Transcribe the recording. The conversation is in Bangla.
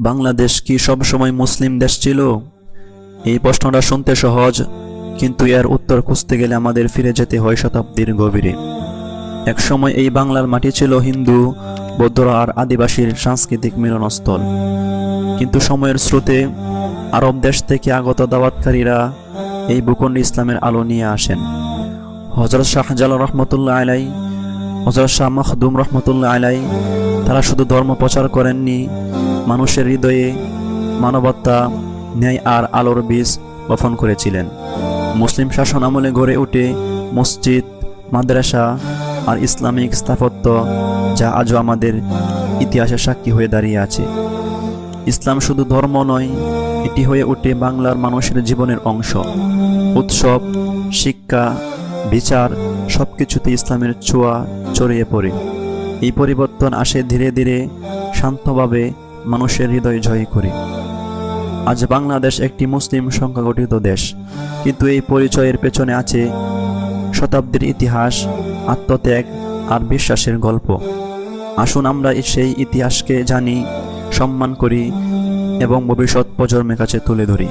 বাংলাদেশ কি সবসময় মুসলিম দেশ ছিল? এই প্রশ্নটা শুনতে সহজ, কিন্তু এর উত্তর খুঁজতে গেলে আমাদের ফিরে যেতে হয় শতাব্দীর গভীরে। একসময় এই বাংলার মাটি ছিল হিন্দু, বৌদ্ধ আর আদিবাসীর সাংস্কৃতিক মিলনস্থল। কিন্তু সময়ের স্রোতে আরব দেশ থেকে আগত দাওয়াতকারীরা এই ভূখণ্ডে ইসলামের আলো নিয়ে আসেন। হযরত শাহজালাল রহমতুল্লাহ আলাই, হযরত শাহ মখদুম রহমতুল্লাহ আলাই, তারা শুধু ধর্ম প্রচার করেননি, মানুষের হৃদয়ে মানবতা, ন্যায় আর আলোর বীজ বপন করেছিলেন। মুসলিম শাসন আমলে গড়ে ওঠে মসজিদ, মাদ্রাসা আর ইসলামিক স্থাপত্য, যা আজও আমাদের ইতিহাসের সাক্ষী হয়ে দাঁড়িয়ে আছে। ইসলাম শুধু ধর্ম নয়, এটি হয়ে ওঠে বাংলার মানুষের জীবনের অংশ। উৎসব, শিক্ষা, বিচার সবকিছুতে ইসলামের ছোঁয়া ছড়িয়ে পড়ে। এই পরিবর্তন আসে ধীরে ধীরে, শান্তভাবে, মানুষের হৃদয় জয় করে। আজ বাংলাদেশ একটি মুসলিম সংখ্যাগঠিত দেশ, কিন্তু এই পরিচয়ের পেছনে আছে শতাব্দীর ইতিহাস, আত্মত্যাগ আর বিশ্বাসের গল্প। আসুন আমরা সেই ইতিহাসকে জানি, সম্মান করি এবং ভবিষ্যৎ প্রজন্মের কাছে তুলে ধরি।